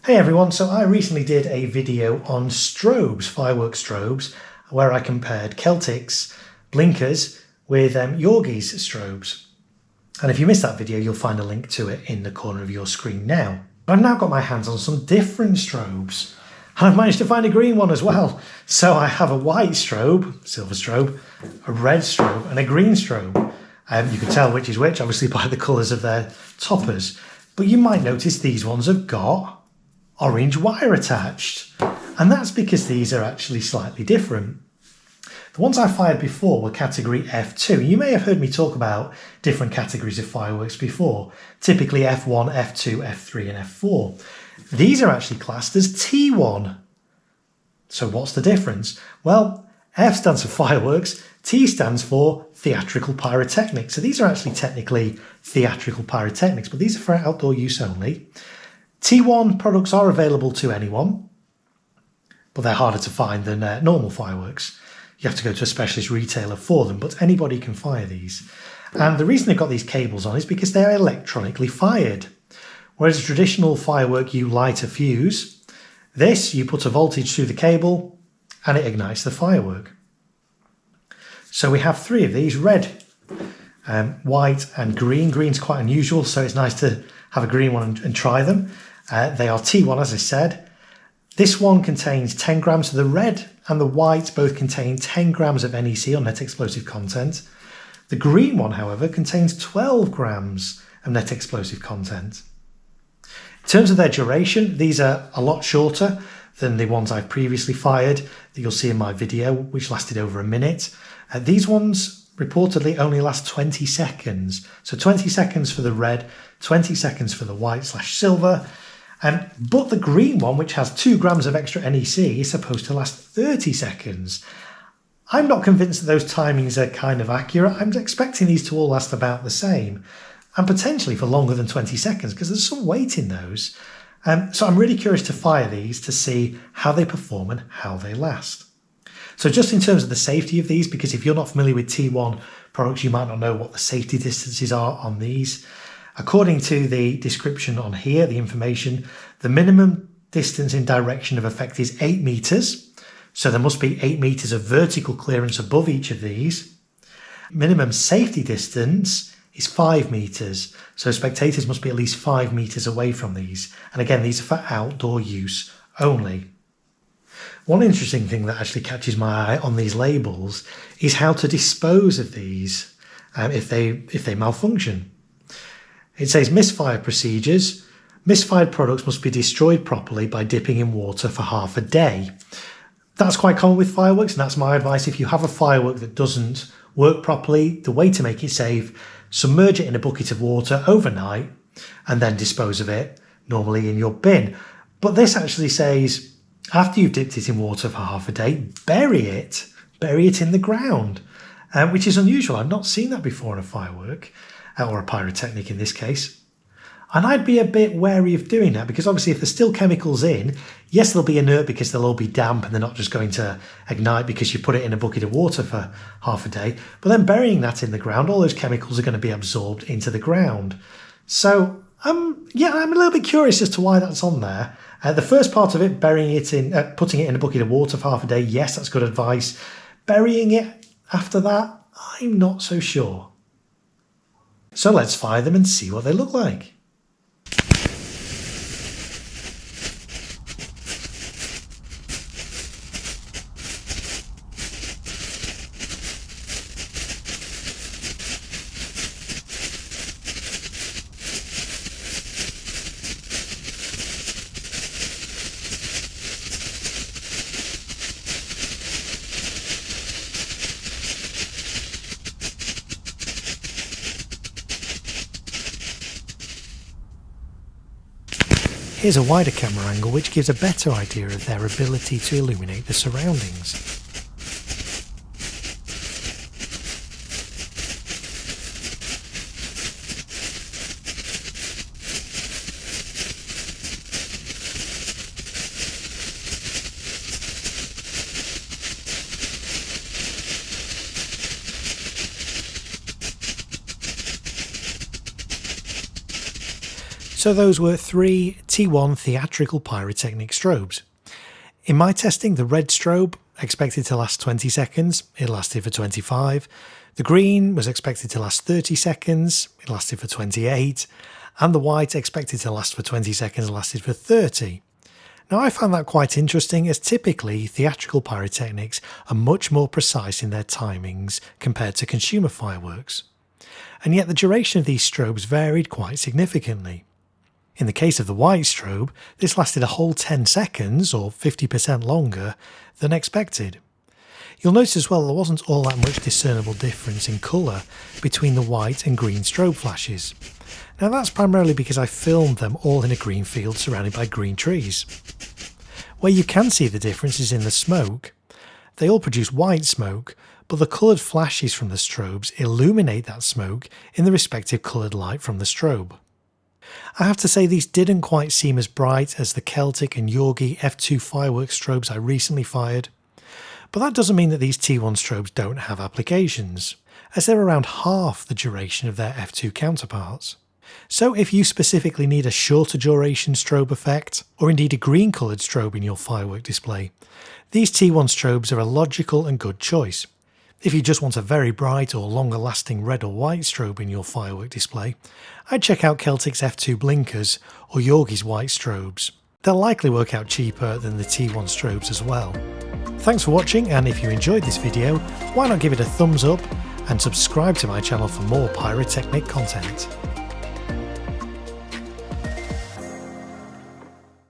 Hey everyone, so I recently did a video on strobes, fireworks strobes, where I compared Celtic's blinkers with Yorgi's strobes. And if you missed that video, you'll find a link to it in the corner of your screen now. I've now got my hands on some different strobes. And I've managed to find a green one as well. So I have a white strobe, silver strobe, a red strobe and a green strobe. You can tell which is which, obviously, by the colours of their toppers. But you might notice these ones have got orange wire attached. And that's because these are actually slightly different. The ones I fired before were category F2. You may have heard me talk about different categories of fireworks before, typically F1, F2, F3 and F4. These are actually classed as T1. So what's the difference? Well, F stands for fireworks, T stands for theatrical pyrotechnics. So these are actually technically theatrical pyrotechnics, but these are for outdoor use only. T1 products are available to anyone, but they're harder to find than normal fireworks. You have to go to a specialist retailer for them, but anybody can fire these. And the reason they've got these cables on is because they are electronically fired. Whereas a traditional firework, you light a fuse. This, you put a voltage through the cable and it ignites the firework. So we have three of these, red, white and green. Green's quite unusual, so it's nice to have a green one and try them. They are T1, as I said. This one contains 10 grams. So the red and the white both contain 10 grams of NEC, or net explosive content. The green one, however, contains 12 grams of net explosive content. In terms of their duration, these are a lot shorter than the ones I've previously fired that you'll see in my video, which lasted over a minute. These ones reportedly only last 20 seconds. So 20 seconds for the red, 20 seconds for the white/silver. But the green one, which has 2 grams of extra NEC, is supposed to last 30 seconds. I'm not convinced that those timings are kind of accurate. I'm expecting these to all last about the same, and potentially for longer than 20 seconds, because there's some weight in those. So I'm really curious to fire these to see how they perform and how they last. So just in terms of the safety of these, because if you're not familiar with T1 products, you might not know what the safety distances are on these. According to the description on here, the information, the minimum distance in direction of effect is 8 meters. So there must be 8 meters of vertical clearance above each of these. Minimum safety distance is 5 meters. So spectators must be at least 5 meters away from these. And again, these are for outdoor use only. One interesting thing that actually catches my eye on these labels is how to dispose of these if they malfunction. It says misfire procedures. Misfired products must be destroyed properly by dipping in water for half a day. That's quite common with fireworks, and that's my advice. If you have a firework that doesn't work properly, the way to make it safe, submerge it in a bucket of water overnight and then dispose of it, normally in your bin. But this actually says, after you've dipped it in water for half a day, bury it in the ground, which is unusual. I've not seen that before in a firework, or a pyrotechnic in this case. And I'd be a bit wary of doing that, because obviously if there's still chemicals in, yes, they'll be inert because they'll all be damp and they're not just going to ignite because you put it in a bucket of water for half a day. But then burying that in the ground, all those chemicals are going to be absorbed into the ground. So yeah, I'm a little bit curious as to why that's on there. The first part of it, burying it in, putting it in a bucket of water for half a day, yes, that's good advice. Burying it after that, I'm not so sure. So let's fire them and see what they look like. Here's a wider camera angle which gives a better idea of their ability to illuminate the surroundings. So those were 3 T1 Theatrical Pyrotechnic Strobes. In my testing, the red strobe expected to last 20 seconds, it lasted for 25. The green was expected to last 30 seconds, it lasted for 28. And the white expected to last for 20 seconds, lasted for 30. Now I found that quite interesting, as typically theatrical pyrotechnics are much more precise in their timings compared to consumer fireworks. And yet the duration of these strobes varied quite significantly. In the case of the white strobe, this lasted a whole 10 seconds, or 50% longer, than expected. You'll notice as well there wasn't all that much discernible difference in colour between the white and green strobe flashes. Now that's primarily because I filmed them all in a green field surrounded by green trees. Where you can see the difference is in the smoke. They all produce white smoke, but the coloured flashes from the strobes illuminate that smoke in the respective coloured light from the strobe. I have to say these didn't quite seem as bright as the Celtic and Yorgi F2 fireworks strobes I recently fired, but that doesn't mean that these T1 strobes don't have applications, as they're around half the duration of their F2 counterparts. So if you specifically need a shorter duration strobe effect, or indeed a green coloured strobe in your firework display, these T1 strobes are a logical and good choice. If you just want a very bright or longer lasting red or white strobe in your firework display, I'd check out Celtic's F2 blinkers or Yorgi's white strobes. They'll likely work out cheaper than the T1 strobes as well. Thanks for watching, and if you enjoyed this video, why not give it a thumbs up and subscribe to my channel for more pyrotechnic content.